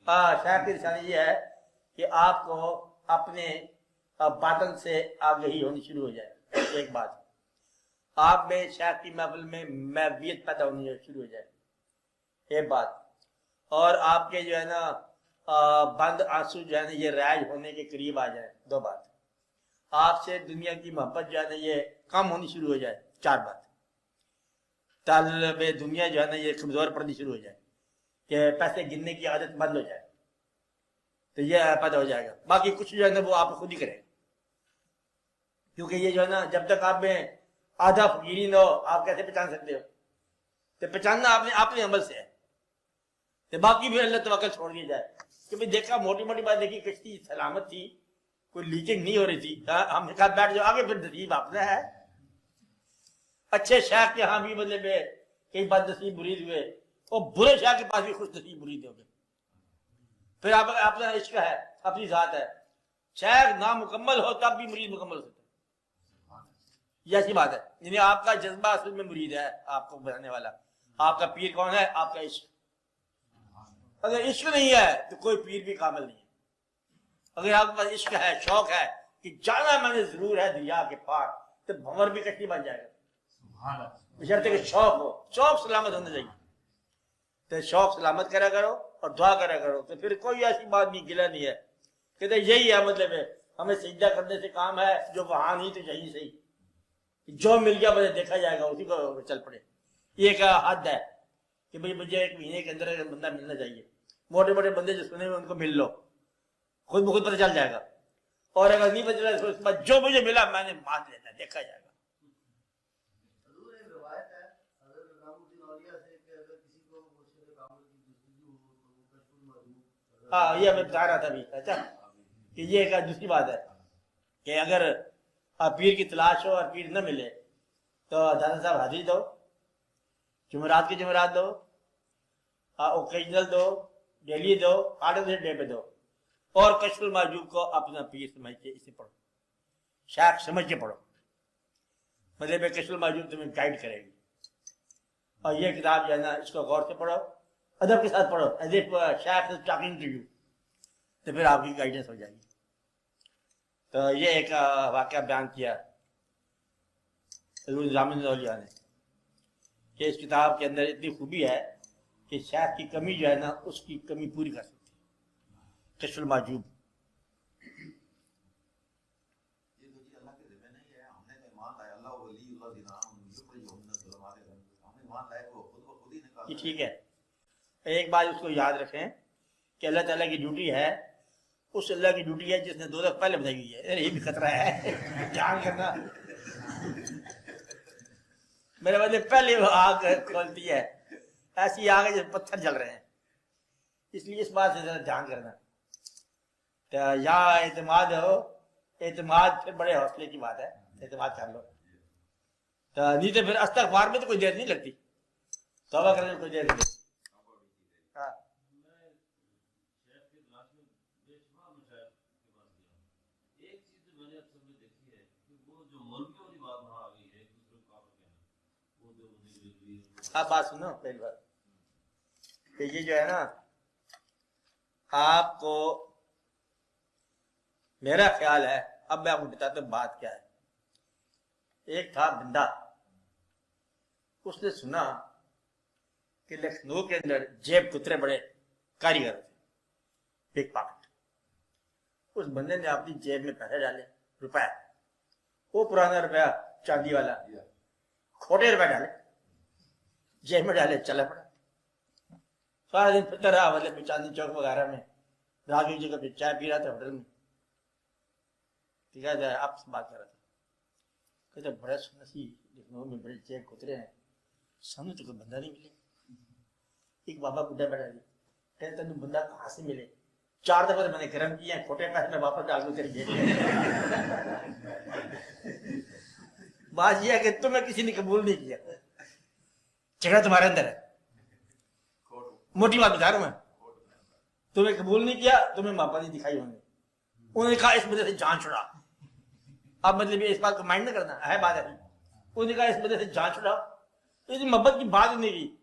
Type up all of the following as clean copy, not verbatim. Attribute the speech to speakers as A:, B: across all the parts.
A: شاید کی نشانی یہ ہے کہ آپ کو اپنے باطن سے آگہی ہونی شروع ہو جائے. ایک بات آپ میں شاید کی محفل میں محبیت پیدا ہونی شروع ہو جائے. ایک بات اور آپ کے جو ہے نا بند آنسو جو ہے نا یہ رائج ہونے کے قریب آ جائے. دو بات آپ سے دنیا کی محبت جو ہے نا یہ کم ہونی شروع ہو جائے. چار بات طالب دنیا جو ہے نا یہ کمزور پڑنی شروع ہو جائے کہ پیسے گننے کی عادت بند ہو جائے. تو یہ پیدا ہو جائے گا. باقی کچھ جو ہے نا وہ آپ خود ہی کریں کیونکہ یہ جو ہے نا جب تک آپ میں آدھا فقیری نہ ہو آپ کیسے پہچان سکتے ہو؟ تو پہچاننا آپ نے اپنے عمل سے ہے. تو باقی بھی اللہ توکل چھوڑ دیا جائے کہ بھائی دیکھا موٹی موٹی بات دیکھی کشتی سلامت تھی کوئی لیکنگ نہیں ہو رہی تھی. ہم نے کہا بیٹھ جاؤ آگے پھر نصیب اپنا ہے. اچھے شیخ کے ہاں بھی مطلب کئی بد نصیب مرید ہوئے اور برے شیخ کے پاس بھی خوش نصیب مرید ہو گئے. پھر آپ اپنا عشق ہے اپنی ذات ہے. شیخ نامکمل ہو تب بھی مرید مکمل ہوتا ہے. یہ ایسی بات ہے. یعنی آپ کا جذبہ اصل میں مرید ہے آپ کو بنانے والا. آپ کا پیر کون ہے؟ آپ کا عشق. اگر عشق نہیں ہے تو کوئی پیر بھی کامل نہیں ہے. اگر آپ کے پاس عشق ہے شوق ہے کہ جانا میں نے ضرور ہے دریا کے پار تو بھنور بھی کشتی بن جائے گا بشرطے کہ شوق ہو. شوق سلامت ہونا چاہیے. تو شوق سلامت کرا کرو اور دعا کرا کرو. تو پھر کوئی ایسی بات نہیں گلا نہیں ہے کہ یہی ہے مطلب ہے ہمیں سجدہ کرنے سے کام ہے جو وہاں نہیں تو یہیں صحیح جو مل گیا مجھے دیکھا جائے گا اسی کو چل پڑے. یہ ایک حد ہے کہ بھئی مجھے ایک مہینے کے اندر بندہ ملنا چاہیے. موٹے موٹے بندے جو سنے ہوئے ان کو مل لو خود بخود پتہ چل جائے گا. اور اگر نہیں پتہ چلا تو اس کے بعد جو مجھے ملا میں نے مان لینا دیکھا جائے گا. ہاں یہ میں بتا رہا تھا ابھی. اچھا کہ یہ ایک دوسری بات ہے کہ اگر پیر کی تلاش ہو اور پیر نہ ملے تو دادا صاحب حاضری دو, جمعرات کی جمعرات دو, اوکیجنل دو, ڈیلی دو, آرڈنری ڈے پہ دو اور کشف المحجوب کو اپنا پیر سمجھ کے اسے پڑھو. شیخ سمجھ کے پڑھو. مطلب کشف المحجوب تمہیں گائیڈ کرے گی. اور یہ کتاب جو ہے نا اس کو غور سے پڑھو, ادب کے ساتھ پڑھو as if Sheikh is talking to you. تو پھر آپ کی گائیڈنس ہو جائے گی. تو یہ ایک واقعہ بیان کیا حضور نظام الاولیاء نے کہ اس کتاب کے اندر اتنی خوبی ہے کہ شیخ کی کمی جو ہے نا اس کی کمی پوری کر سکتی ہے. کشف المحجوب یہ ٹھیک ہے. ایک بات اس کو یاد رکھیں کہ اللہ تعالیٰ کی ڈیوٹی ہے اس اللہ کی ڈیوٹی ہے جس نے 2 دفعہ پہلے بتائی ہوئی ہے. یہ بھی خطرہ ہے جان کرنا. میرے مطلب پہلے وہ آگ کھولتی ہے ایسی آگ ہے جیسے پتھر جل رہے ہیں. اس لیے اس بات سے ذرا دھیان کرنا. یا اعتماد ہو, اعتماد پھر بڑے حوصلے کی بات ہے, اعتماد کر لو. نہیں تو پھر استغفار میں تو کوئی دیر نہیں لگتی, توبہ کرنے میں کوئی دیر نہیں لگتی. آپ بات سنو پہلی بات کہ یہ جو ہے نا آپ کو میرا خیال ہے, اب میں آپ کو بتاتا ہوں بات کیا ہے. ایک تھا بندہ, اس نے سنا کہ لکھنؤ کے اندر جیب کترے بڑے کاریگر تھے, پک پاکٹ. اس بندے نے اپنی جیب میں پیسے ڈالے, روپے, وہ پرانا روپیہ چاندی والا, کھوٹے روپے ڈالے جیب میں ڈالے, چلا پڑا. سارا دن پھرتا رہا مطلب چاندنی چوک وغیرہ میں, راگی جگہ پہ چائے پی رہا تھا ہوٹل میں. ٹھیک ہے, آپ سے بات کر رہا تھا, کہتے بڑا سونا سی لکھنؤ میں بڑے جیب کترے ہیں, سامنے تو کوئی بندہ نہیں ملے. ایک بابا بڈھا بیٹھا دی, کہتے تین بندہ کہاں سے ملے؟ 4 دفعہ میں نے گرم کیا, کھوٹے پیسے میں واپس ڈال دوں تیری جیب میں. بات یہ ہے کہ تمہیں کسی نے قبول نہیں کیا, جگہ تمہارے اندر ہے. موٹی بات بتا رہا ہوں میں, تمہیں قبول نہیں کیا, تمہیں محبت نہیں دکھائی. انہوں نے کہا اس بندے سے جان چھڑا. اب مطلب اس بات کو مائنڈ نہ کرنا ہے, بات ہے. انہوں نے کہا اس بندے سے جان چھڑا. اس محبت کی بات نہیں کی.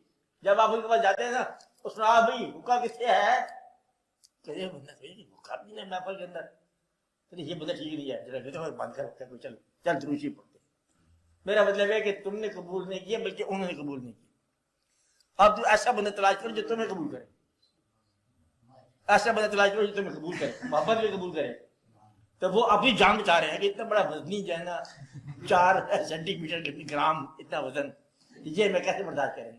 A: جب آپ ان کے پاس جاتے ہیں نا, اس نے کہا بھائی حکا کس سے ہے؟ کہ بندہ محفل کے اندر یہ بندہ ٹھیک نہیں ہے، ذرا بند کر رکھا، کوئی چل دروشی پڑھتے. میرا مطلب ہے کہ تم نے قبول نہیں کیا بلکہ انہوں نے قبول نہیں کیا. اب تو ایسا بندہ تلاش کرو جو تمہیں قبول کرے، ایسا بندہ تلاش کرو جو تمہیں قبول کرے، محبت بھی قبول کرے. تو وہ اپنی جان بچا رہے ہیں کہ اتنا بڑا وزنی جو ہے نا 4 سینٹی میٹر گرام اتنا وزن، یہ میں کیسے برداشت کریں گے؟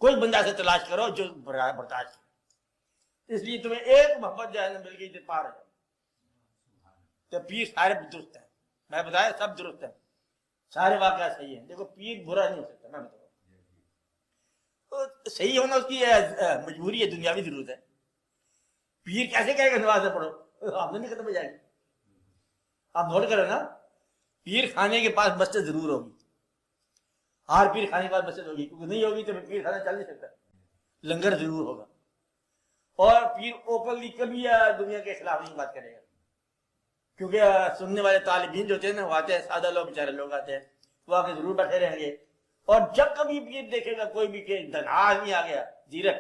A: کوئی بندہ ایسا تلاش کرو جو برداشت کرے. اس لیے تمہیں ایک محبت جو ہے نا مل گئی تو پار ہے. تو پیر سارے درست ہیں، میں بتایا سب درست ہیں، سارے واقعات صحیح ہیں. دیکھو پیر برا نہیں ہو سکتا، میں بتاؤں صحیح ہونا اس کی مجبوری ہے، دنیاوی ضرورت ہے. پیر کیسے کہے گا نماز پڑھو؟ آمدنی ختم ہو جائے گی. آپ نوٹ کرو نا، پیر خانے کے پاس مسجد ضرور ہوگی، ہر پیر خانے کے پاس مسجد ہوگی، کیونکہ نہیں ہوگی تو پیر خانہ چل نہیں سکتا. لنگر ضرور ہوگا. اور پیر اوپنلی کبھی دنیا کے خلاف نہیں بات کرے گا، کیونکہ سننے والے طالبین جو ہوتے ہیں نا وہ آتے ہیں، سادہ لوگ بیچارے لوگ آتے ہیں، وہ آ کے ضرور بیٹھے رہیں گے. اور جب کبھی پیر دیکھے گا کوئی بھی کہ دھناز نہیں آ گیا، زیرک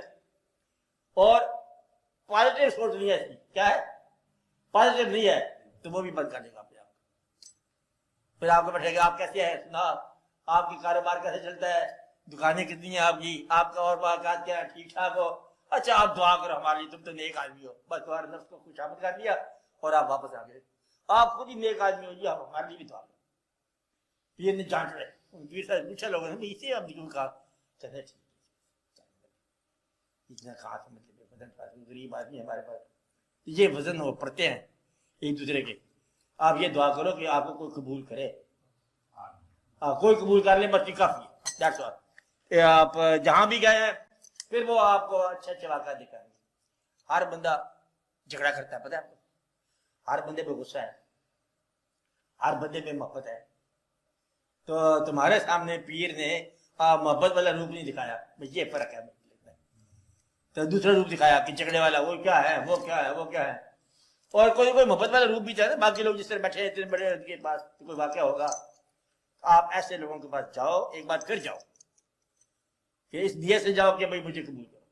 A: اور پازیٹیو سوچ نہیں ہے، اس کی کیا ہے پازیٹیو نہیں ہے، تو وہ بھی بند کر دے گا اپنے آپ کو. پھر آپ کو بیٹھے گا، آپ کیسے ہیں، سنا آپ کی کاروبار کیسے چلتا ہے، دکانیں کتنی ہیں آپ کی، آپ کا اور واقعات کیا ہے، ٹھیک ٹھاک ہو، اچھا آپ دعا کرو ہمارے لیے، تم تو نیک آدمی ہو. بس تمہارے نفس کو خوش آمد کر دیا اور آپ واپس آ گئے. آپ خود ہی نیک آدمی ہو جی، آپ ہمارے لیے بھی دعا کرو. پیر نے جانچ رہے، پیر سے پوچھا لوگوں نے اسے آپ نے کیوں کہا، چلے ٹھیک اتنا خاص مطلب غریب آدمی ہمارے پاس، یہ وزن وہ پڑھتے ہیں ایک دوسرے کے. آپ یہ دعا کرو کہ آپ کو کوئی قبول کرے، کوئی قبول کر لے بس یہ کافی ہے. آپ جہاں بھی گئے ہیں پھر وہ آپ کو اچھے اچھے واقعات دکھائیں گے. ہر بندہ جھگڑا کرتا ہے، پتہ ہے آپ کو، ہر بندے پہ غصہ ہے، ہر بندے پہ محبت ہے. تو تمہارے سامنے پیر نے محبت والا روپ نہیں دکھایا، یہ فرق ہے. تو دوسرا روپ دکھایا کہ جھگڑے والا، وہ کیا ہے وہ کیا ہے وہ کیا ہے. اور کوئی محبت والا روپ بھی چاہے، باقی لوگ جس طرح بیٹھے اتنے بڑے کے پاس کوئی واقعہ ہوگا، آپ ایسے لوگوں کے پاس جاؤ، ایک بات پھر جاؤ کہ اس دیے سے جاؤ کہ بھائی مجھے قبول کرو.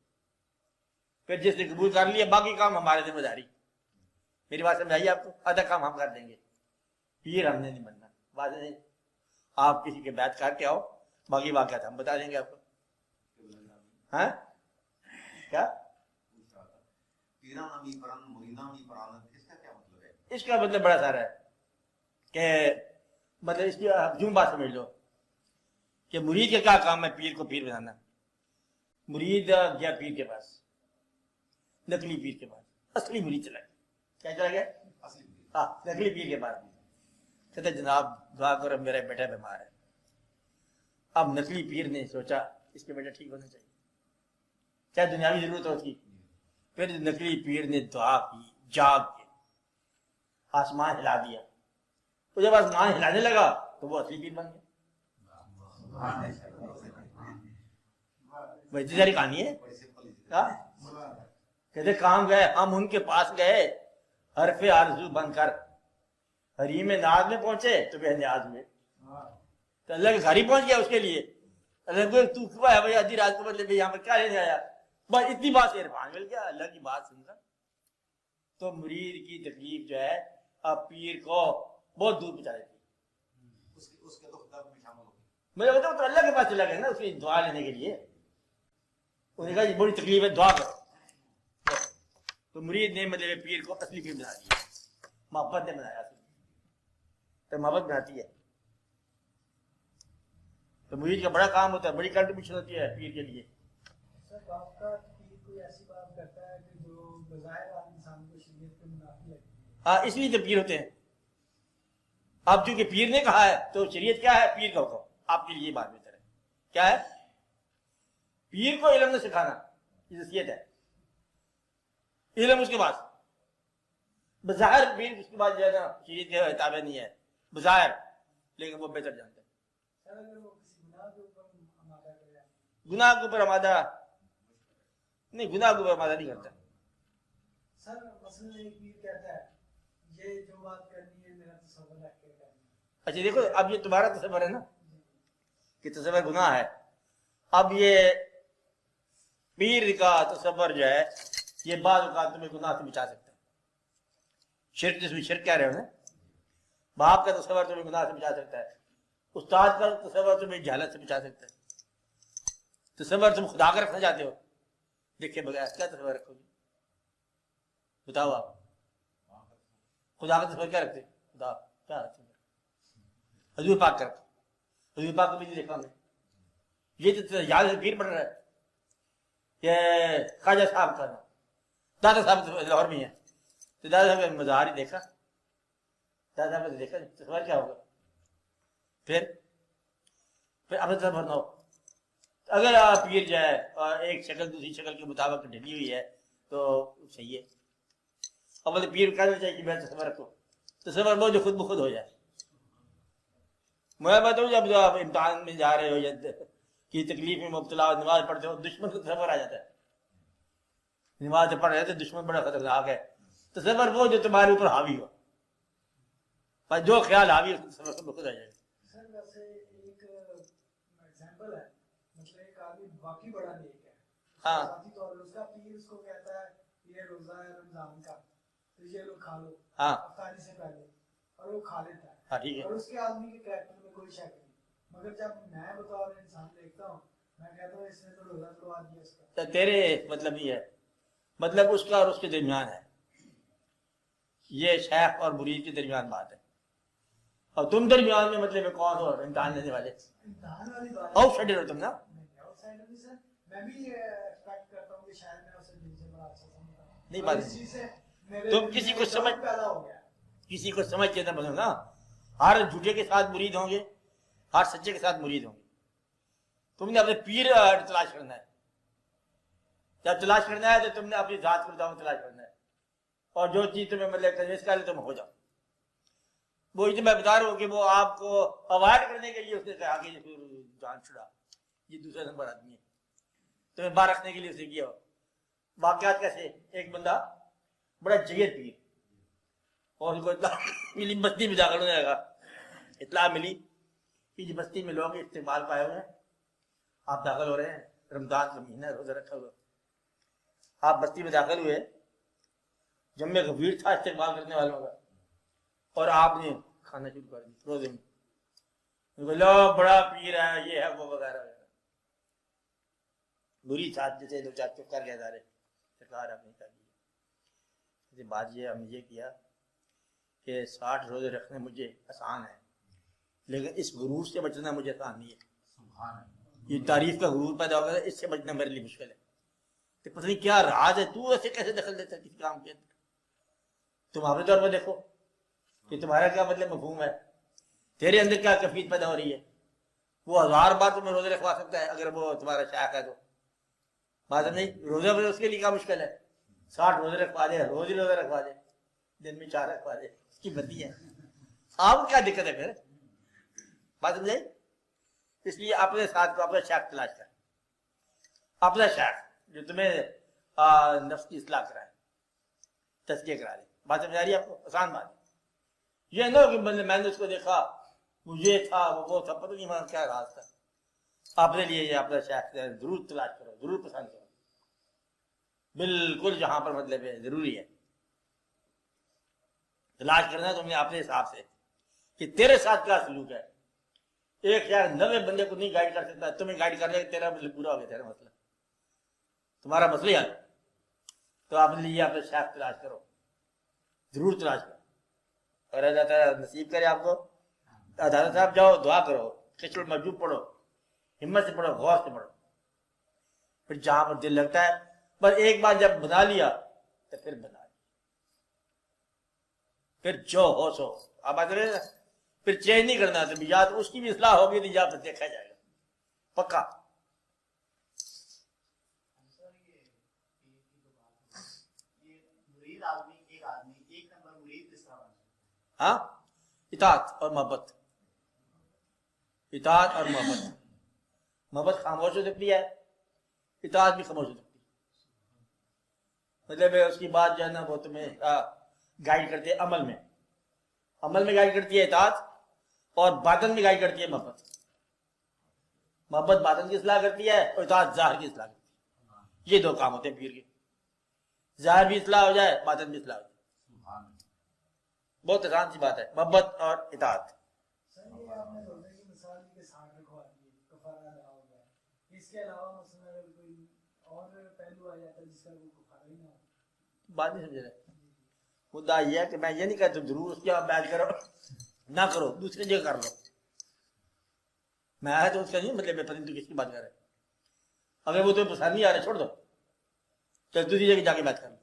A: پھر جس نے قبول کر لیا باقی کام ہمارے ذمہ داری. میری بات سمجھائیے آپ کو، آدھا کام ہم کر دیں گے، پیر ہم نے نہیں بننا. بات نہیں، آپ کسی کے بیعت کر کے آؤ، باقی واقعات ہم بتا دیں گے آپ کو. ہاں کیا اس کا مطلب بڑا سارا ہے کہ مطلب اس کی یوں بات سمجھ لو کہ مرید کا کیا کام ہے، پیر کو پیر بنانا. مرید گیا پیر کے پاس، نقلی پیر کے پاس، اصلی مرید چلا گیا. کیا چلا گیا؟ ہاں نقلی پیر کے پاس. کہتے جناب دعا کرو میرا بیٹا بیمار ہے. اب نقلی پیر نے سوچا اس کے بیٹا ٹھیک ہونا چاہیے، کیا دنیاوی ضرورت ہے اس کی. پھر نقلی پیر نے دعا کی، جاگ کے آسمان ہلا دیا. تو جب آسمان ہلانے لگا تو وہ اصلی پیر بن گیا. اتنی ساری کہانی ہے. کہتے کام گئے، ہم ان کے پاس گئے حرف آرزو بن کر، حریم ناز میں پہنچے تو بے نیاز میں. تو اللہ کے گھر ہی پہنچ گیا اس کے لیے. اللہ کو تو کیوں ہے بھائی آدھی رات کو مطلب یہاں پر کیا لینے آیا؟ بس اتنی بات سے عرفان مل گیا، اللہ کی بات سن کر. تو مرید کی تکلیف جو ہے اب پیر کو بہت دور پہنچا دیتی. مجھے بتاؤ تو اللہ کے پاس چلا گیا نا اس کی دعا لینے کے لیے. انہوں نے کہا یہ بڑی تکلیف ہے، دعا کرو. تو مرید نے مطلب پیر کو اصلی پیر بنا دیا، محبت نے بنایا. تو محبت بناتی ہے. تو مرید کا بڑا کام ہوتا ہے، بڑی کنٹریبیوشن ہوتی ہے پیر کے لیے. اس لیے تو پیر ہوتے ہیں. اب چونکہ پیر نے کہا ہے تو شریعت کیا ہے، پیر کا حکم. آپ کے لیے یہ بات بہتر ہے کیا ہے، پیر کو علم نے سکھانا یہ حیثیت ہے. علم اس کے پاس بظاہر، پیر اس کے بعد جو ہے نا شریعت کے تابع نہیں ہے بظاہر، لیکن وہ بہتر جانتا ہے. گناہ کے اوپر آمادہ نہیں، گناہ کے اوپر آمادہ نہیں کرتا.
B: سر مثلا ایک پیر کہتا ہے یہ جو بات کرنی ہے میرا تصور رکھ کے کرنی.
A: اچھا دیکھو اب یہ تمہارا تصور ہے نا کہ تصور گناہ ہے. اب یہ پیر کا تصور جو ہے یہ بعض اوقات تمہیں گناہ سے بچا سکتا ہے. شرک جس میں شرک کہہ رہے ہو نا، باپ کا تصور تمہیں گناہ سے بچا سکتا ہے، استاد کا تصور تمہیں جہالت سے بچا سکتا ہے. تصور تم خدا کا رکھنا چاہتے ہو، دیکھے بغیر کیا تصور رکھو گے؟ بتاؤ آپ خدا کا تصور کیا رکھتے؟ خدا کیا رکھتے؟ حضور پاک کا رکھو. حضور پاک کو بھی نہیں دیکھا ہم نے. یہ تو یاد پیر پڑ رہا ہے. یہ خواجہ صاحب کا نام دادا صاحب لاہور میں ہے، تو دادا صاحب کا مزار ہی دیکھا، دادا صاحب نے دیکھا تصور کیا ہوگا؟ پھر اپنے طرف بھرنا ہو. اگر آپ پیر جائے اور ایک شکل دوسری شکل کے مطابق ڈھلی ہوئی ہے تو صحیح ہے. اب پیر کہنا چاہیے کہ میں تصور رکھو، تصور وہ جو خود بخود ہو جائے. میں بتاؤں جب آپ امتحان میں جا رہے ہو یا کی تکلیف میں مبتلا نماز پڑھتے ہو، دشمن کو تصور آ جاتا ہے. نماز پڑھ رہے تھے دشمن بڑا خطرناک ہے. تصور وہ جو تمہارے اوپر حاوی ہو، پر جو خیال حاوی ہو تصور خود بخود آ جائے گا.
B: سر ویسے ایک ایگزامپل ہے، مطلب ایک آدمی واقعی بڑا نیک ہے،
A: ہاں
B: ذاتی طور پر اس کا پیر اس کو کہتا ہے یہ روزہ ہے رمضان کا تو یہ لوگ کھا لو
A: ہاں
B: افطاری سے پہلے، اور وہ کھا لیتا ہے.
A: ہاں ٹھیک
B: اور
A: ہے.
B: اس کے آدمی کے کریکٹر میں کوئی شک نہیں، مگر جب میں بطور انسان دیکھتا ہوں میں کہتا ہوں اس نے تو روزہ توڑوا دیا اس کا.
A: تو تیرے مطلب یہ ہے، مطلب اس کا اور اس کے درمیان ہے. یہ شیخ اور مرید کے درمیان بات ہے، اور تم درمیان میں مطلب کون ہو امتحان لینے والے؟
B: امتحان والی بات
A: آؤٹ سائڈر ہو تم نا.
B: آؤٹ سائڈر بھی سر، میں بھی ایکسپیکٹ کرتا ہوں کہ شاید میں اسے دل سے بڑا اچھا سمجھتا ہوں.
A: نہیں بات
B: اس چیز سے
A: تم کسی کو سمجھ
B: پیدا ہو گیا.
A: کسی کو سمجھ کے نہ بنو نا. ہر جھوٹے کے ساتھ مرید ہوں گے، ہر سچے کے ساتھ مرید ہوں گے. تم نے اپنے پیر تلاش کرنا ہے. جب تلاش کرنا ہے تو تم نے اپنی ذات کو تلاش کرنا ہے، اور جو چیز تمہیں مطلب کنوینس کر لے تم ہو جاؤ. وہی تو میں بتا رہا ہوں کہ وہ آپ کو اوائڈ کرنے کے لیے اس نے کہا کہ جان چھڑا، یہ دوسرا نمبر آدمی ہے، تمہیں باہر رکھنے کے لیے اسے کیا. واقعات کیسے؟ ایک بندہ بڑا جگیر پیر، اور اس کو اطلاع ملی بستی میں داخل ہونے لگا. اطلاع ملی کہ جی بستی میں لوگ استقبال پائے ہوئے ہیں، آپ داخل ہو رہے ہیں، رمضان کا مہینہ روزہ رکھا ہوا. آپ بستی میں داخل ہوئے، جمع غفیر تھا استقبال کرنے والوں کا، اور آپ نے کھانا شروع کر دیا روزے میں. لو بڑا پیر ہے، یہ ہے وہ وغیرہ وغیرہ. بری ساتھ جیسے دو چار چپ کر گئے سارے، سرکار آپ نے کر دیا. بات یہ ہم نے یہ کیا کہ 60 روزے رکھنے مجھے آسان ہے، لیکن اس غرور سے بچنا مجھے آسان نہیں ہے. یہ تعریف کا غرور پیدا ہو گیا، اس سے بچنا میرے لیے مشکل ہے. تو پتہ نہیں کیا راز ہے، تو ایسے کیسے دخل دیتا ہے کسی کام کے اندر؟ تم اپنے طور پر دیکھو کہ تمہارا کیا مطلب مفہوم ہے، تیرے اندر کیا کیفیت پیدا ہو رہی ہے. وہ 1000 بار تمہیں روزے رکھوا سکتا ہے اگر وہ تمہارا شیخ ہے تو. بات نہیں، روزہ اس کے لیے کیا مشکل ہے؟ 60 روزے رکھوا دے، روز ہی روزہ رکھوا دے، دن میں 4 رکھوا دے، اس کی بدی ہے. آپ کو کیا دقت ہے پھر؟ بات سمجھے؟ اس لیے اپنے ساتھ کو اپنا شیخ تلاش کر، اپنا شیخ جو تمہیں نفس کی اصلاح کرائے، تزکیہ کرا دے. بات سمجھ آ رہی ہے آپ کو؟ آسان بات. یہ نہ ہو کہ میں نے اس کو دیکھا، مجھے تھا وہ تھا، پتہ نہیں ہمارا کیا راز تھا. اپنے لیے یہ اپنا شیخ ضرور تلاش کرو، ضرور پسند کرو، بالکل جہاں پر مطلب ہے ضروری ہے تلاش کرنا تم نے اپنے حساب سے کہ تیرے ساتھ کیا سلوک ہے. ایک شیخ 90 بندے کو نہیں گائیڈ کر سکتا، تمہیں گائیڈ کر لے کہ تیرا مطلب پورا ہو گیا، تیرا مسئلہ، تمہارا مسئلہ ہے. تو اپنے لیے اپنے شیخ تلاش کرو، ضرور تلاش کرو. اور اللہ تعالیٰ نصیب کرے آپ کو. دادا صاحب جاؤ دعا کرو، کشف المحجوب پڑھو، ہمت سے پڑھو، غور سے پڑھو. پھر جہاں پر دل لگتا ہے، پر ایک بار جب بنا لیا تو پھر بنا لیا، پھر جو ہو سو. اب پھر چینج نہیں کرنا. تو یا تو اس کی بھی اصلاح ہوگی تو یا پھر دیکھا جائے گا پکا. ہاں، اطاعت اور محبت، اطاعت اور محبت. محبت خاموش ہو سکتی ہے، اطاعت بھی خاموش ہو سکتی ہے. مطلب اس کی بات جو ہے نا وہ تمہیں گائیڈ کرتی ہے عمل میں گائیڈ کرتی ہے اطاعت، اور باطن میں گائیڈ کرتی ہے محبت. محبت باطن کی اصلاح کرتی ہے اور اطاعت ظاہر کی اصلاح کرتی ہے. یہ دو کام ہوتے ہیں پیر کے. ظاہر بھی اصلاح ہو جائے، باطن بھی اصلاح ہو جائے. بہت آسان سی بات ہے، محبت اور اطاعت.
B: سر یہ آپ نے سوچا کہ مثال کے ساتھ رکھوا دی کفارہ ادا ہو گیا، اس کے علاوہ مثلا اگر کوئی اور پہلو آ جاتا ہے جس کا کوئی کفارہ ہی نہ ہو.
A: بات نہیں سمجھ رہے. مدعا یہ ہے کہ میں یہ نہیں کہتا ضرور اس کے بیعت کرو، نہ کرو، دوسری جگہ کر لو. میں آیا تو اس کا نہیں مطلب میں پتہ نہیں تو کس کی بات کر رہے. اگر وہ تمہیں پسند نہیں آ رہا چھوڑ دو، چل دوسری جگہ جا کے بات کر لو.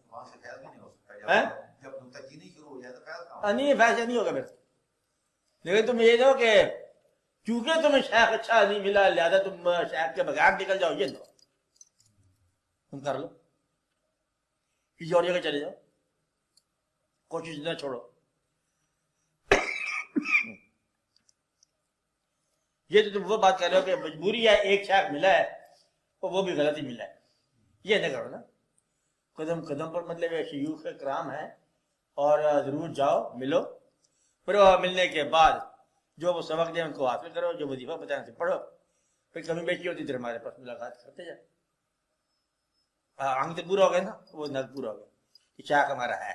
A: نہیں فیصلہ نہیں ہوگا میرا. لیکن تم یہ دو کہ چونکہ تمہیں شیخ اچھا نہیں ملا لہذا تم شیخ کے بغیر نکل جاؤ، یہ دو تم کر لو، کسی اور جگہ چلے جاؤ، کوشش نہ چھوڑو. یہ تو تم وہ بات کر رہے ہو کہ مجبوری ہے، ایک شیخ ملا ہے اور وہ بھی غلطی ملا ہے، یہ نہ کرو نا. قدم قدم پر مطلب شیوخ کرام ہے اور ضرور جاؤ ملو، پھر وہ ملنے کے بعد جو وہ سبق دیں ان کو حاصل کرو، جو وظیفہ بتانے سے پڑھو، پھر کمی بیشی ہوتی پھر ہمارے پاس ملاقات کرتے جائیں. آنگ تو پورا ہو گیا نا، وہ نظر پورا ہو گیا کہ شیخ ہمارا ہے،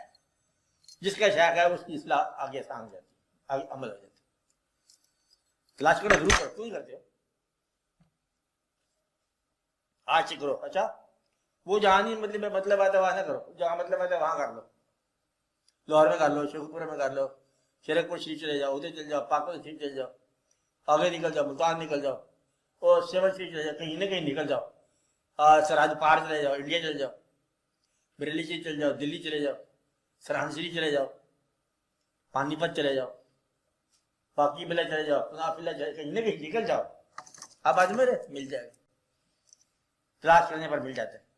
A: جس کا شیخ ہے اس کی اصلاح آگے آسان ہو جاتی، آگے عمل ہو جاتی. تلاش کرو ضرور کرو، کیوں نہیں کرتے ہو؟ آج سے کرو. اچھا وہ جہاں نہیں مطلب آتا ہے وہاں نہ کرو، جہاں مطلب آتا ہے وہاں کر لو. لاہور میں کر لو، شیخوپورہ میں کر لو، شیرک پور شریف چلے جاؤ، ادھر چلے جاؤ، پاکستان شریف چلے جاؤ، آگے نکل جاؤ، ملتان نکل جاؤ، اور سیون شریف چلے جاؤ، کہیں نہ کہیں نکل جاؤ. سرحد پار چلے جاؤ، انڈیا چلے جاؤ، بریلی شریف چلے جاؤ، دلی چلے جاؤ، سرحد شریف چلے جاؤ، پانی پت چلے جاؤ، باقی بلا چلے جاؤ، پناہ چلے، کہیں نہ کہیں نکل جاؤ. اب آج میرے مل جائے گا، تلاش کرنے پر مل جاتے ہیں.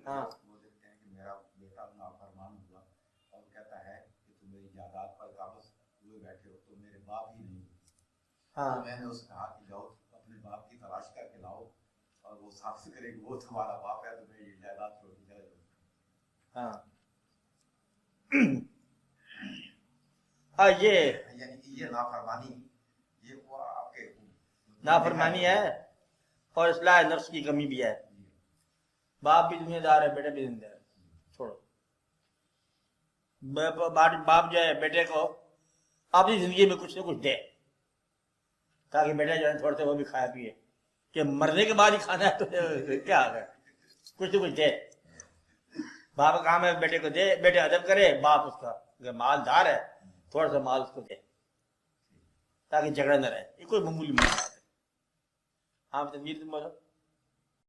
A: ہاں
C: وہ دیکھتے ہیں کہ میرا بیٹا نافرمان ہوا اور کہتا ہے کہ تم میری جائیداد پر قابض ہوئے بیٹھے ہو، تو میرے باپ ہی نہیں.
A: ہاں
C: میں نے اس سے کہا کہ جاؤ اپنے باپ کی تلاش کر کے لاؤ اور وہ ثابت کرے کہ وہ تمہارا باپ ہے، تمہیں یہ جائیداد چھوڑ دی جائے.
A: ہاں ہاں یہ
C: یعنی کہ یہ نافرمانی، یہ وہ آپ کے
A: نافرمانی ہے اور اصلاح نفس کی کمی بھی ہے. باپ بھی دنیا دار ہے، بیٹا بھی زندہ ہے، چھوڑو. باپ جو ہے بیٹے کو اپنی زندگی میں کچھ نہ کچھ دے تاکہ بیٹا جو ہے تھوڑے سے وہ بھی کھایا پیے. کہ مرنے کے بعد ہی کھانا ہے تو کیا آ گیا، کچھ نہ کچھ دے. باپ کا کام ہے بیٹے کو دے، بیٹے ادب کرے، باپ اس کا اگر مالدار ہے تھوڑا سا مال اس کو دے تاکہ جھگڑا نہ رہے. یہ کوئی معمولی بات ہے. ہاں تنویر تم بولو.